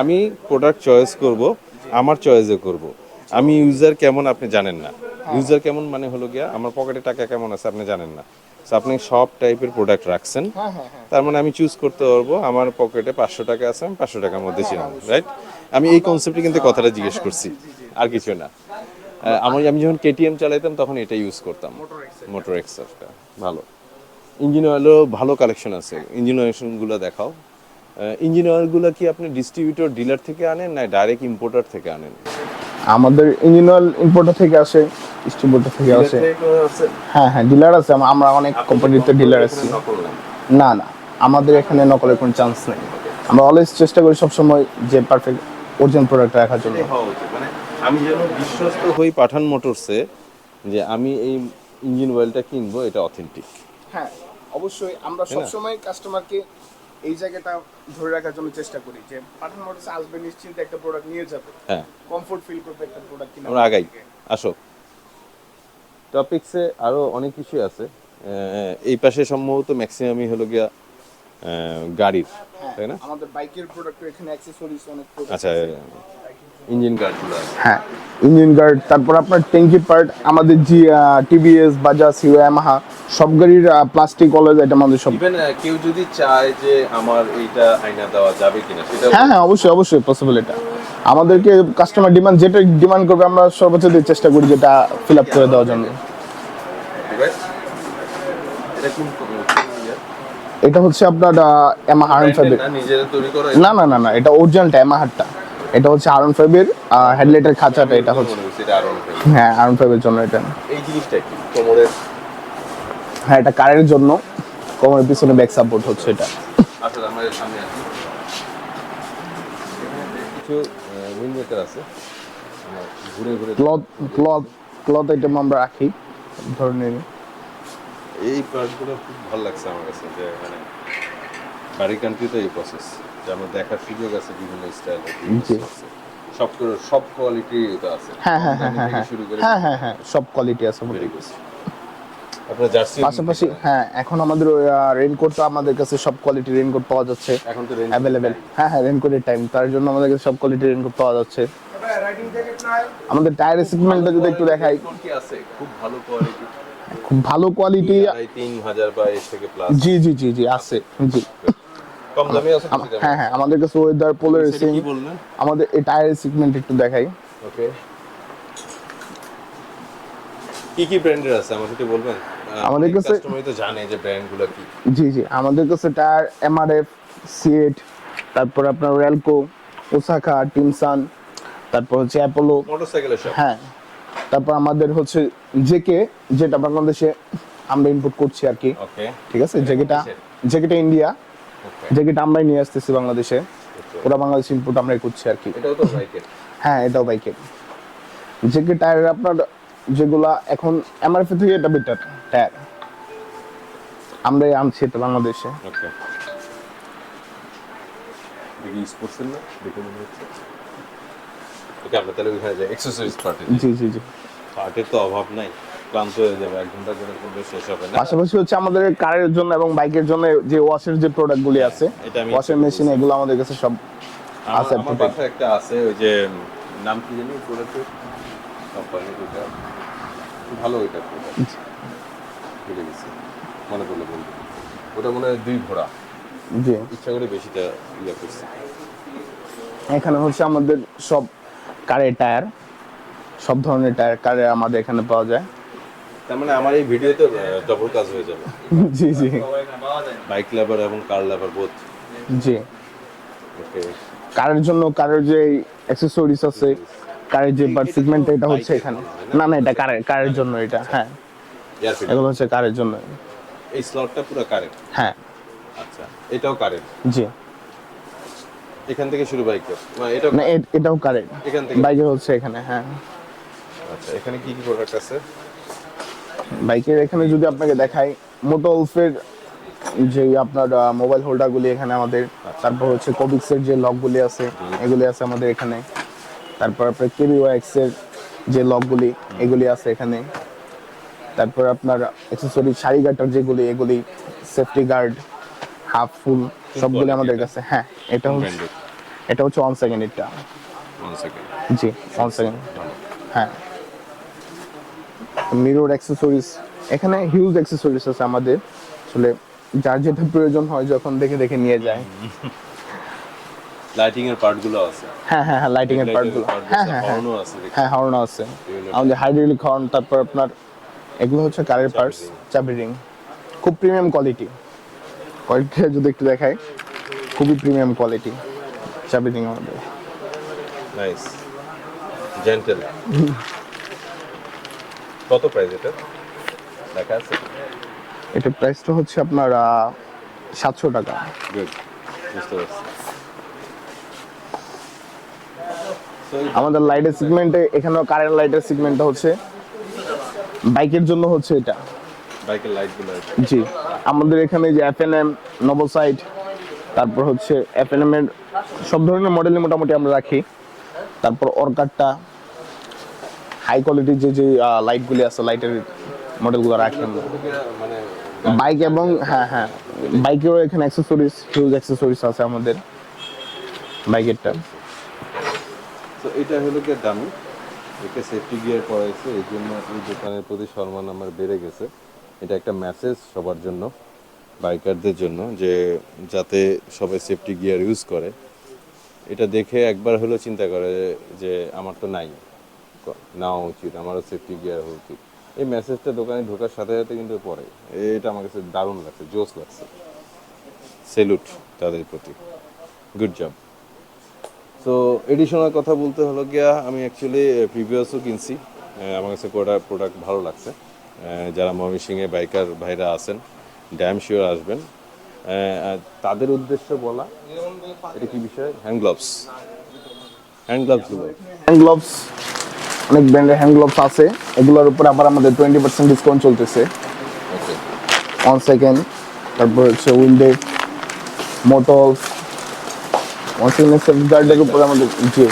আমি product choice করব, আমার চয়েসে করব। আমি ইউজার কেমন আপনি জানেন না। ইউজার কেমন মানে হলো গিয়া আমার পকেটে টাকা কেমন আছে আপনি জানেন না। So, আপনি সব টাইপের প্রোডাক্ট রাখছেন, তার মানে আমি চুজ করতে পারবো আমার পকেটে 500 টাকা আছে, আমি 500 টাকার মধ্যে ছিলাম, রাইট? আমি এই কনসেপ্টে কিন্তু কথাটা জিজ্ঞেস করছি, আর কিছু না। আমি যখন কেটিএম চালাইতাম তখন এটা ইউজ করতাম, মোটর এক্সটা। ভালো ইঞ্জিন অয়েলও ভালো কালেকশন আছে, ইঞ্জিন অয়েলগুলো দেখাও। ইঞ্জিন অয়েলগুলো কি আপনি ডিস্ট্রিবিউটর ডিলার থেকে আনেন না ডাইরেক্ট ইম্পোর্টার থেকে আনেন? আমাদের ইঞ্জিন অয়েল ইম্পোর্টার থেকে আসে, ডিস্ট্রিবিউটর থেকে আসে। হ্যাঁ হ্যাঁ, ডিলার আছে, আমরা অনেক কোম্পানিতে ডিলার আছি। না না, আমাদের এখানে নকলের কোনো চান্স নেই। আমরা অলওয়েজ চেষ্টা করি সবসময় যে পারফেক্ট অরিজিনাল প্রোডাক্ট রাখার জন্য। মানে আমি যেন বিশ্বস্ত হই পাঠান মোটরসে, যে আমি এই ইঞ্জিন অয়েলটা কিনবো, এটা অথেন্টিক। হ্যাঁ অবশ্যই, আমরা সবসময় কাস্টমারকে এই জায়গাটা ধরে রাখার জন্য চেষ্টা করি যে পাঠান মোটরসে আসবে নিশ্চিন্তে একটা প্রোডাক্ট নিয়ে যাবে, হ্যাঁ, কমফোর্ট ফিল করবে একটা প্রোডাক্ট কিনে। আমরা আগাই, আসো। টপিকসে আরো অনেক কিছু আছে। এই পাশে সম্ভবত ম্যাক্সিমামই হলো গিয়া গাড়ির, তাই না? আমাদের বাইকের প্রোডাক্ট এখানে অ্যাকসেসরিজ অনেক প্রোডাক্ট আচ্ছা, আছে। ইঞ্জিন গার্ডগুলো আছে। হ্যাঁ, ইঞ্জিন গার্ড, তারপর আপনার ট্যাঙ্কি পার্ট, আমাদের জি টিভিএস, বাজাজ, হিরো, ইয়ামাহা সব গাড়ির প্লাস্টিক অলওয়েজ এটা আমাদের সব। ইভেন কেউ যদি চায় যে আমার এইটা আয়না দেওয়া যাবে কিনা সেটা। হ্যাঁ হ্যাঁ, অবশ্যই অবশ্যই পসিবল। এটা আমাদেরকে কাস্টমার ডিমান্ড যেটা ডিমান্ড করবে আমরা সর্বোচ্চ দিয়ে চেষ্টা করি যেটা ফিল আপ করে দেওয়ার জন্য। এটা কোন এটা হচ্ছে আপনার ইয়ামাহা R15 এর। নিজেরা তৈরি করা? না না না না, এটা অরিজিনালটা ইয়ামাহারটা। এটা হচ্ছে R15 এর হেডলাইটের খাঁচাটা, এটা হচ্ছে। এটা আরো হ্যাঁ, R15 এর জন্য এটা। এই জিনিসটা কি কোমরের? হ্যাঁ, এটা কারের জন্য, কোমরের পিছনে ব্যাক সাপোর্ট হচ্ছে এটা। আসলে আমাদের সামনে আছে কিছু উইন্ড মেকার আছে, ঘুরে ঘুরে ক্লথ ক্লথ ক্লথ আইটেম আমরা রাখি ধরনের। এই পার্টগুলো খুব ভালো লাগছে আমার কাছে, যে মানে বাড়ি কান্ট্রিতে এই প্রসেস যে আমার দেখার সুযোগ আছে, বিভিন্ন স্টাইল আছে, সব কোয়ালিটি এটা আছে। হ্যাঁ হ্যাঁ হ্যাঁ হ্যাঁ শুরু করে হ্যাঁ হ্যাঁ হ্যাঁ, সব কোয়ালিটি আছে আমাদের। আপনার জার্সি পাশাপাশি হ্যাঁ, এখন আমাদের রেইনকোটটা আমাদের কাছে সব কোয়ালিটির রেইনকোট পাওয়া যাচ্ছে এখন তো রেঞ্জ অ্যাভেলেবেল। হ্যাঁ হ্যাঁ, রেইনকোটের টাইম, তার জন্য আমাদের কাছে সব কোয়ালিটির রেইনকোট পাওয়া যাচ্ছে। আমাদের টায়ার সেগমেন্টটা যদি একটু দেখাই, কি আছে খুব ভালো কোয়ালিটি, খুব ভালো কোয়ালিটি। 3000 বা এর থেকে প্লাস। জি জি জি জি, আছে। জি, কম দামি আছে কিছু দামি? হ্যাঁ হ্যাঁ, আমাদের কাছে ওয়েদার পোলো রেসিং। কি বললেন? আমাদের এই টায়ার সেগমেন্ট একটু দেখাই। ওকে, কি কি ব্র্যান্ডের আছে আমাকে একটু বলবেন? আমাদের কাছে কাস্টমারই তো জানে যে ব্র্যান্ডগুলো কি। জি জি, আমাদের কাছে টায়ার এমআরএফ, সিএট, তারপর আপনার রেলকো, ওসাকা, টিমসান, তারপর হচ্ছে অ্যাপোলো। মোটরসাইকেলের সব? হ্যাঁ, তারপর আমাদের হচ্ছে জেকে, যেটা বাংলাদেশে আমরা ইম্পোর্ট করছি আর কি। ওকে, ঠিক আছে, জেকেটা ইন্ডিয়া, জেকেটা আমরাই নিয়ে আসতেছি বাংলাদেশে। ওরা বাংলাদেশ ইম্পোর্ট আমরাই করছি আর কি। এটাও তো বাইকের? হ্যাঁ, এটাও বাইকের। জেকে টায়ার আপনার যেগুলা এখন এমআরএফ থেকে এটা বেটার টায়ার, আমরাই আনছি এটা বাংলাদেশে। ওকে, দেখি স্পোর্টসের না দেখে মনে হচ্ছে। ওকে, আমরা তাহলে ওইখানে যাই এক্সেসরিজ পার্টে। জি জি জি, পার্টের তো অভাব নাই, ক্লান্ত হয়ে যাবে, 1 ঘন্টা করে করলে শেষ হবে না। পাশাপাশি হচ্ছে আমাদের কারের জন্য এবং বাইকের জন্য যে ওয়াশের যে প্রোডাক্টগুলি আছে, এটা আমি ওয়াশের মেশিন, এগুলো আমাদের কাছে সব আছে। আমার বাসায় একটা আছে, ওই যে নাম কি জানি প্রোডাক্টের, কোম্পানির ওইটা ভালো, ওইটা প্রোডাক্ট ভুলে গেছি, মনে পড়লে বলবো। ওটা মনে হয় 2 ঘোড়া, জি। ইচ্ছা করে বেশিটা ইয়ে করছি। এখানে হচ্ছে আমাদের সব কারের টায়ার, সব ধরনের টায়ার কারের আমাদের এখানে পাওয়া যায়। তার মানে আমার এই ভিডিওতে ডবল কাজ হয়ে যাবে। জি জি বাইক লাভার এবং কার লাভার বোথ। জি, ওকে, কারের জন্য কারের যে অ্যাক্সেসরিজ আছে, কারের যে পার্ট সেগমেন্ট, এটা হচ্ছে এখানে। না না, এটা কারের জন্য এটা। হ্যাঁ, এগুলো হচ্ছে কারের জন্য। এই স্লটটা পুরো কারের? হ্যাঁ। আচ্ছা, এটাও কারের? জি, এখান থেকে শুরু বাইকের? এটাও না এটাও কারের, এখান থেকে বাইকের হচ্ছে এখানে। হ্যাঁ, আচ্ছা, এখানে কি কি প্রোডাক্ট আছে বাইকের এখানে যদি আপনাকে দেখাই, মোটোলফের যে আপনার মোবাইল হোল্ডারগুলি এখানে আমাদের। তারপর হচ্ছে কোবিক্সের যে লকগুলি আছে, এগুলি আছে আমাদের এখানে। তারপর আপনার কেবিওয়াক্সের যে লকগুলি, এগুলি আছে এখানে। তারপর আপনার অ্যাক্সেসরি শাড়ি গাটার যেগুলি, এগুলি সেফটি গার্ড, হাফ ফুল, সবগুলি আমাদের কাছে। হ্যাঁ, এটা হচ্ছে এটা হচ্ছে 1 সেকেন্ড এটা। 1 সেকেন্ড। জি 1 সেকেন্ড। হ্যাঁ, মিরর অ্যাক্সেসরিজ, এখানে হিউজ অ্যাক্সেসরিজ আছে আমাদের, আসলে যার যেটা প্রয়োজন হয় যখন দেখে দেখে নিয়ে যায়। লাইটিং এর পার্টগুলো আছে। হ্যাঁ হ্যাঁ হ্যাঁ, লাইটিং এর পার্টগুলো, হ্যাঁ হ্যাঁ হ্যাঁ হর্নও আছে দেখি। হ্যাঁ, হর্ন আছে বিভিন্ন আমাদের, হাইড্রোলিক হর্ন, তারপর আপনার এগুলো হচ্ছে কারের পার্টস, ring। চাবি রিং, খুব প্রিমিয়াম কোয়ালিটি। কোয়ালিটিটা যদি একটু দেখাই, খুবই প্রিমিয়াম কোয়ালিটি চাবি রিং আমাদের। Nice, gentle. কত প্রাইস এটা লেখা আছে? এটার প্রাইসটা হচ্ছে আপনার 700 টাকা। গুড, বুঝতে পারছি। So, আমাদের লাইটের সেগমেন্টে, এখানেও কারেন্ট লাইটের সেগমেন্টটা হচ্ছে বাইকের জন্য হচ্ছে এটা। বাইকের লাইটগুলো আছে। জি, আমাদের এখানে যে এফএনএম, নোভোসাইড, তারপর হচ্ছে এফএনএম এর সব ধরনের মডেলই মোটামুটি আমরা রাখি। তারপর অর্কারটা, হাই কোয়ালিটির যে যে লাইটগুলি আছে, লাইটের মডেলগুলো রাখি আমরা মানে বাইক এবং হ্যাঁ হ্যাঁ, বাইকেরও এখানে অ্যাক্সেসরিজ, হিউজ অ্যাক্সেসরিজ আছে আমাদের বাইকেরটা। তো এটা হলো কি দামি, এটা সেফটি গিয়ার পড়াইছে, এই জন্য এই দোকানের প্রতি সম্মান আমার বেড়ে গেছে। এটা একটা মেসেজ সবার জন্য, বাইকারদের জন্য, যে যাতে সবাই সেফটি গিয়ার ইউজ করে। এটা দেখে একবার হলেও চিন্তা করে যে আমার তো নাই, নেওয়া উচিত, আমারও সেফটি গিয়ার হওয়া উচিত। এই মেসেজটা দোকানে ঢোকার সাথে সাথে কিন্তু পড়ে। এটা আমার কাছে দারুণ লাগছে, জোস লাগছে। সেলুট তাদের প্রতি, গুড জব। তো এডিশনাল কথা বলতে হলো গিয়া, আমি অ্যাকচুয়ালি প্রিভিয়াসও কিনছি, আমার কাছে কোটা প্রোডাক্ট ভালো লাগছে। যারা ময়মনসিংহে বাইকার ভাইরা আছেন, ড্যাম শিওর আসবেন। তাদের উদ্দেশ্য বলা, এটা কি বিষয়, হ্যান্ড গ্লাভস, হ্যান্ড গ্লাভসগুলো হ্যান্ড গ্লোভস, অনেক ব্র্যান্ডের হ্যান্ড গ্লোভস আছে, এগুলোর উপর আবার আমাদের 20% ডিসকাউন্ট চলতেছে। ওকে। 1 সেকেন্ড, তারপর হচ্ছে উইন্ডেড, মোটলস, 1 সেকেন্ড সেফ গার্ডের উপর আমাদের, জি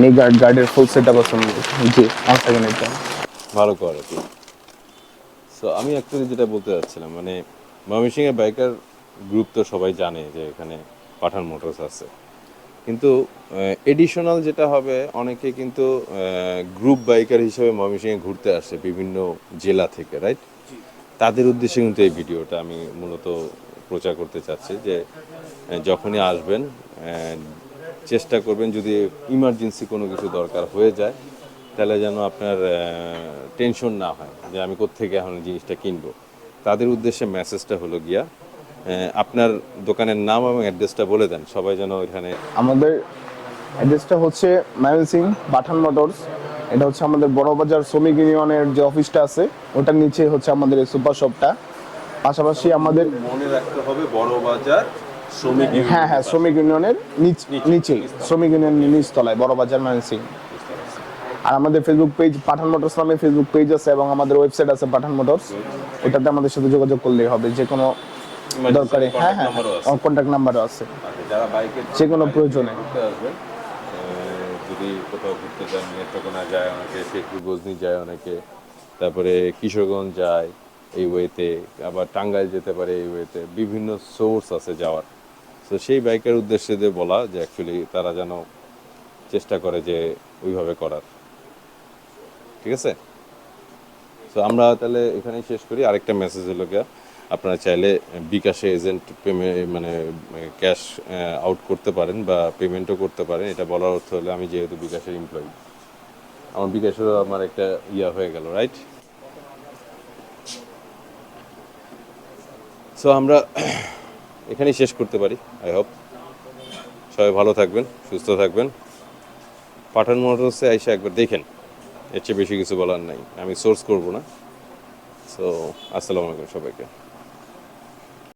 নি গার্ড, গার্ডের ফুল সেট আপ আছে আমাদের, জি 1 সেকেন্ড এটা। ভালো কোয়ালিটি। সো আমি অ্যাকচুয়ালি যেটা বলতে চাচ্ছিলাম, মানে ময়মনসিংহের বাইকার গ্রুপ তো সবাই জানে যে এখানে পাঠান মোটরস আছে, কিন্তু এডিশনাল যেটা হবে, অনেকে কিন্তু গ্রুপ বাইকার হিসেবে ময়মনসিংহে ঘুরতে আসে বিভিন্ন জেলা থেকে, রাইট? তাদের উদ্দেশ্যে কিন্তু এই ভিডিওটা আমি মূলত প্রচার করতে চাচ্ছি যে যখনই আসবেন চেষ্টা করবেন, যদি ইমার্জেন্সি কোনো কিছু দরকার হয়ে যায়, তাহলে যেন আপনার টেনশন না হয় যে আমি কোত্থেকে এখন জিনিসটা কিনবো। তাদের উদ্দেশ্যে মেসেজটা হলো গিয়া, আপনার দোকানের নাম এবং অ্যাড্রেসটা বলে দেন, সবাই যেন ওইখানে। আমাদের অ্যাড্রেসটা হচ্ছে ময়মনসিংহ পাঠান মোটরস, এটা হচ্ছে আমাদের বড়বাজার শ্রমিক ইউনিয়নের যে অফিসটা আছে, ওটার নিচে হচ্ছে আমাদের এই সুপার শপটা। পাশাপাশি আমাদের, মনে রাখতে হবে, বড় বাজার শ্রমিক হ্যাঁ হ্যাঁ, শ্রমিক ইউনিয়নের নিচেই, শ্রমিক ইউনিয়নের নিচতলায় বড়বাজার ময়মনসিংহ। আর আমাদের ফেসবুক পেজ পাঠান মোটরস নামে ফেসবুক পেজ আছে, এবং আমাদের ওয়েবসাইট আছে পাঠান মোটরস, ওটাতে আমাদের সাথে যোগাযোগ করলেই হবে যে কোনো দরকারে। হ্যাঁ হ্যাঁ, কন্ট্যাক্ট নাম্বারও আছে যারা বাইকের যে কোনো প্রয়োজনে। ঘুরতে আসবেন, যদি কোথাও ঘুরতে যান, নেত্রকোনা যায় অনেকে, শেখপুর গজনি যায় অনেকে, তারপরে কিশোরগঞ্জ যায় এই ওয়েতে, আবার টাঙ্গাইল যেতে পারে এই ওয়েতে, বিভিন্ন সোর্স আছে যাওয়ার। তো সেই বাইকের উদ্দেশ্যে দিয়ে বলা যে অ্যাকচুয়ালি তারা যেন চেষ্টা করে যে ওইভাবে করার। ঠিক আছে? তো আমরা তাহলে এখানেই শেষ করি। আরেকটা মেসেজ হলো গিয়া, আপনারা চাইলে বিকাশে এজেন্ট মানে ক্যাশ আউট করতে পারেন বা পেমেন্টও করতে পারেন। এটা বলার অর্থ হলো, আমি যেহেতু বিকাশের এমপ্লয়ি, আমার বিকাশেরও আমার একটা হয়ে গেল, রাইট? সো আমরা এখানেই শেষ করতে পারি। আই হোপ সবাই ভালো থাকবেন, সুস্থ থাকবেন। পাঠান মোটরসে আইসা একবার দেখেন, এর চেয়ে বেশি কিছু বলার নাই, আমি সোর্স করব না। সো আসসালামু আলাইকুম সবাইকে।